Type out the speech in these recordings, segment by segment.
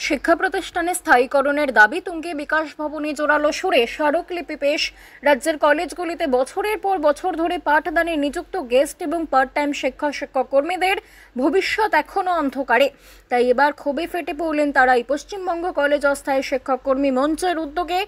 শিক্ষা প্রতিষ্ঠানে স্থায়ীকরণের দাবি তুঙ্গে বিকাশ ভবনে জোরালো সুরে স্মারকলিপি পেশ। রাজ্যের কলেজগুলিতে বছরের পর বছর ধরে পাঠদানে নিযুক্ত গেস্ট এবং পার্ট টাইম শিক্ষক কর্মীদের ভবিষ্যৎ এখনো অন্ধকারে। তাই এবার ক্ষোভে ফেটে পড়লেন তারাই। পশ্চিমবঙ্গ কলেজ অস্থায়ী শিক্ষক কর্মী মঞ্চের উদ্যোগে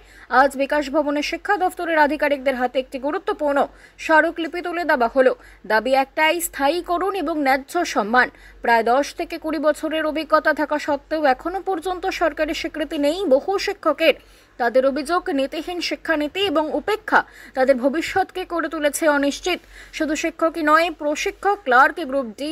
আজ বিকাশ ভবনে শিক্ষা দফতরের আধিকারিকদের হাতে একটি গুরুত্বপূর্ণ স্মারকলিপি তুলে দেওয়া হলো। দাবি একটাই, স্থায়ীকরণ এবং ন্যায্য সম্মান। প্রায় 10 থেকে 20 বছরের অভিজ্ঞতা থাকা সত্ত্বেও এখনো পর্যন্ত সরকারি স্বীকৃতি নেই বহু শিক্ষকের। তাদের অভিযোগ, নীতিহীন শিক্ষানীতি এবং উপেক্ষা তাদের ভবিষ্যৎকে করে তুলেছে অনিশ্চিত। শুধু শিক্ষকই নয়, প্রশিক্ষক, clerk, group D,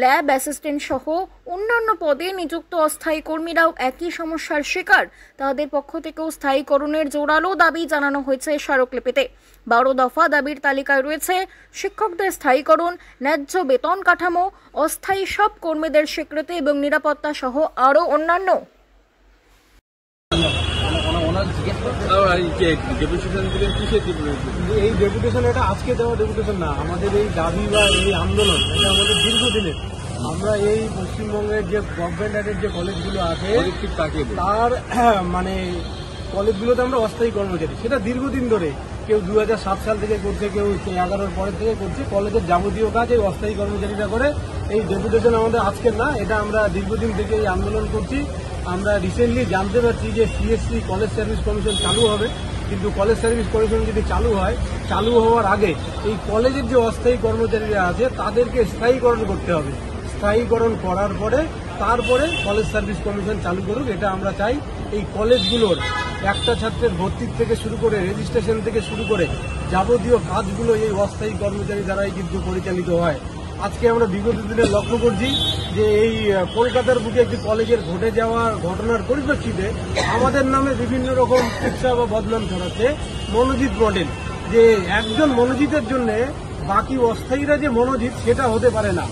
lab assistant সহ অন্যান্য পদে নিযুক্ত অস্থায়ী কর্মীরাও একই সমস্যার শিকার। তাদের পক্ষ থেকেও স্থায়ীকরণের জোরালো দাবি জানানো হয়েছে স্মারকলিপিতে। 12 দফা দাবির তালিকায় রয়েছে শিক্ষকদের স্থায়ীকরণ, ন্যায্য বেতন কাঠামো, অস্থায়ী সব কর্মীদের স্বীকৃতি এবং নিরাপত্তা সহ আরও অন্যান্য। এই ডেপুটেশন এটা আজকে দেওয়া ডেপুটেশন না, আমাদের এই দাবি বা এই আন্দোলন এটা আমাদের দীর্ঘদিনের। আমরা এই পশ্চিমবঙ্গের যে গভর্নমেন্টের যে কলেজগুলো আছে তার মানে কলেজগুলোতে আমরা অস্থায়ী কর্মচারী, সেটা দীর্ঘদিন ধরে, কেউ 2007 সাল থেকে করছে, কেউ 11-র পরের থেকে করছে। কলেজের যাবতীয় কাজ এই অস্থায়ী কর্মচারীরা করে। এই ডেপুটেশন আমাদের আজকের না, এটা আমরা দীর্ঘদিন থেকে এই আন্দোলন করছি। আমরা রিসেন্টলি জানতে পারছি যে সিএসসি কলেজ সার্ভিস কমিশন চালু হবে, কিন্তু কলেজ সার্ভিস কমিশন যদি চালু হয়, চালু হওয়ার আগে এই কলেজের যে অস্থায়ী কর্মচারীরা আছে তাদেরকে স্থায়ীকরণ করতে হবে। স্থায়ীকরণ করার পরে তারপরে কলেজ সার্ভিস কমিশন চালু করুক, এটা আমরা চাই। এই কলেজগুলোর একটা ছাত্রের ভর্তির থেকে শুরু করে রেজিস্ট্রেশন থেকে শুরু করে যাবতীয় কাজগুলো এই অস্থায়ী কর্মচারী দ্বারাই কিন্তু পরিচালিত হয়। আজকে আমরা বিগত দিনে লক্ষ্য করছি যে এই কলকাতার বুকে একটি কলেজের ঘটে যাওয়া ঘটনার পরিপ্রেক্ষিতে আমাদের নামে বিভিন্ন রকম শিক্ষা বা বদনাম ছড়াচ্ছে। মনোজিৎ মডেল, যে একজন মনোজিতের জন্য বাকি অস্থায়ীরা যে মনোজিৎ সেটা হতে পারে না।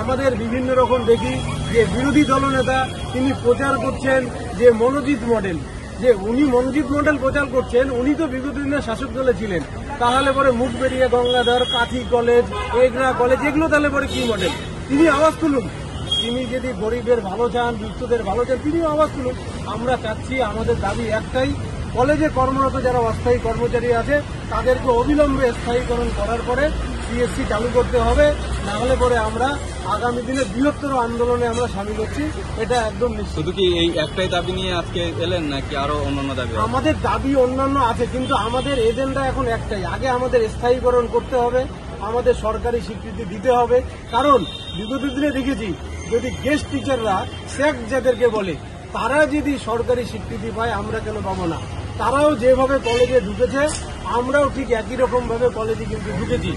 আমাদের বিভিন্ন রকম দেখি যে বিরোধী দলনেতা তিনি প্রচার করছেন যে মনোজিৎ মডেল, যে উনি মনোজিৎ মডেল প্রচার করছেন, উনি তো বিগত দিনে শাসক দলে ছিলেন। তাহলে পরে মুখবেড়িয়া, গঙ্গাধর, কাঠি কলেজ, এগরা কলেজ, এগুলো তাহলে পরে কি মডেল? তিনি আওয়াজ তুলুন। তিনি যদি গরিবের ভালো চান, দুস্থদের ভালো চান, তিনিও আওয়াজ তুলুন। আমরা চাচ্ছি, আমাদের দাবি একটাই, কলেজে কর্মরত যারা অস্থায়ী কর্মচারী আছে তাদেরকে অবিলম্বে স্থায়ীকরণ করার পরে সিএসসি চালু করতে হবে। না হলে পরে আমরা আগামী দিনে বৃহত্তর আন্দোলনে আমরা সামিল হচ্ছি, এটা একদম নিশ্চিত। শুধু কি এই একটাই দাবি নিয়ে আজকে এলেন নাকি আরো অন্যান্য দাবি? আমাদের দাবি অন্যান্য আছে, কিন্তু আমাদের এজেন্ডা এখন একটাই। আগে আমাদের স্থায়ীকরণ করতে হবে, আমাদের সরকারি স্বীকৃতি দিতে হবে। কারণ বিগত দিনে দেখেছি, যদি গেস্ট টিচাররা শেখ যাদেরকে বলে, তারা যদি সরকারি স্বীকৃতি পায়, আমরা কেন পাবো না? তারাও যেভাবে কলেজে ঢুকেছে, আমরাও ঠিক একই রকম ভাবে কলেজে কিন্তু ঢুকেছি।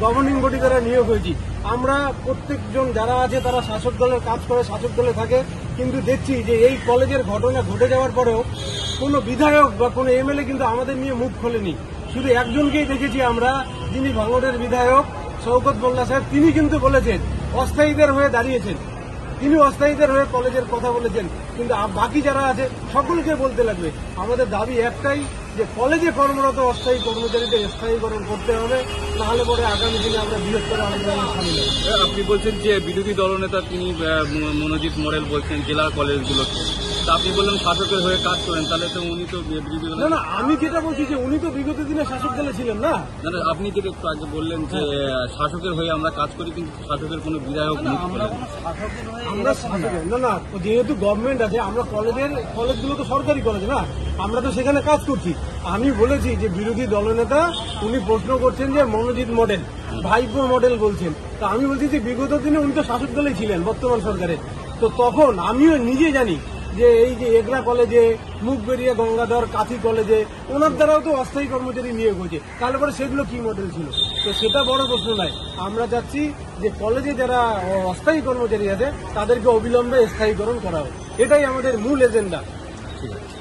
গভর্নিং বডি দ্বারা নিয়োগ হয়েছি। আমরা প্রত্যেকজন যারা আছে তারা শাসক দলের কাজ করে, শাসক দলে থাকে, কিন্তু দেখছি যে এই কলেজের ঘটনা ঘটে যাওয়ার পরেও কোনো বিধায়ক বা কোনো এমএলএ কিন্তু আমাদের নিয়ে মুখ খোলেনি। শুধু একজনকেই দেখেছি আমরা, যিনি ভাঙড়ের বিধায়ক শওকত মোল্লা সাহেব, তিনি কিন্তু বলেছেন, অস্থায়ীদের হয়ে দাঁড়িয়েছেন, তিনি অস্থায়ীদের হয়ে কলেজের কথা বলেছেন। কিন্তু বাকি যারা আছে সকলকে বলতে লাগবে। আমাদের দাবি একটাই, যে কলেজে কর্মরত অস্থায়ী কর্মচারীদের স্থায়ীকরণ করতে হবে, নাহলে পরে আগামী দিনে আমরা বৃহত্তর আন্দোলনে সামিল হব। আপনি বলছেন যে বিরোধী দলনেতা তিনি মনোজিৎ মডেল বলছেন জেলার কলেজগুলোতে, তা আপনি বললেন শাসকের হয়ে কাজ করেন, তাহলে তো উনি তো বিরোধী দল। না, আমি যেটা বলছি যে উনি তো বিগত দিনে শাসক দলে ছিলেন না। না, আপনি যেটা একটু আগে বললেন যে শাসকের হয়ে আমরা কাজ করি, কিন্তু শাসকের কোনো বিধায়ক আমরা না, যেহেতু গভর্নমেন্ট আছে, আমরা কলেজগুলো তো সরকারি কলেজ না, আমরা তো সেখানে কাজ করছি। আমি বলেছি যে বিরোধী দলনেতা উনি প্রশ্ন করছেন যে মনোজিৎ মডেল, ভাইপো মডেল বলছেন। তা আমি বলছি যে বিগত দিনে উনি তো শাসক দলেই ছিলেন বর্তমান সরকারে। তো তখন আমিও নিজে জানি যে এই যে এগরা কলেজে, মুখবেড়িয়া, গঙ্গাধর, কাঠি কলেজে ওনার দ্বারাও তো অস্থায়ী কর্মচারী নিয়োগ হয়েছে। তাহলে পরে সেগুলো কি মডেল ছিল? তো সেটা বড় প্রশ্ন নয়। আমরা চাচ্ছি যে কলেজে যারা অস্থায়ী কর্মচারী আছে তাদেরকে অবিলম্বে স্থায়ীকরণ করা হোক, এটাই আমাদের মূল এজেন্ডা। ঠিক আছে।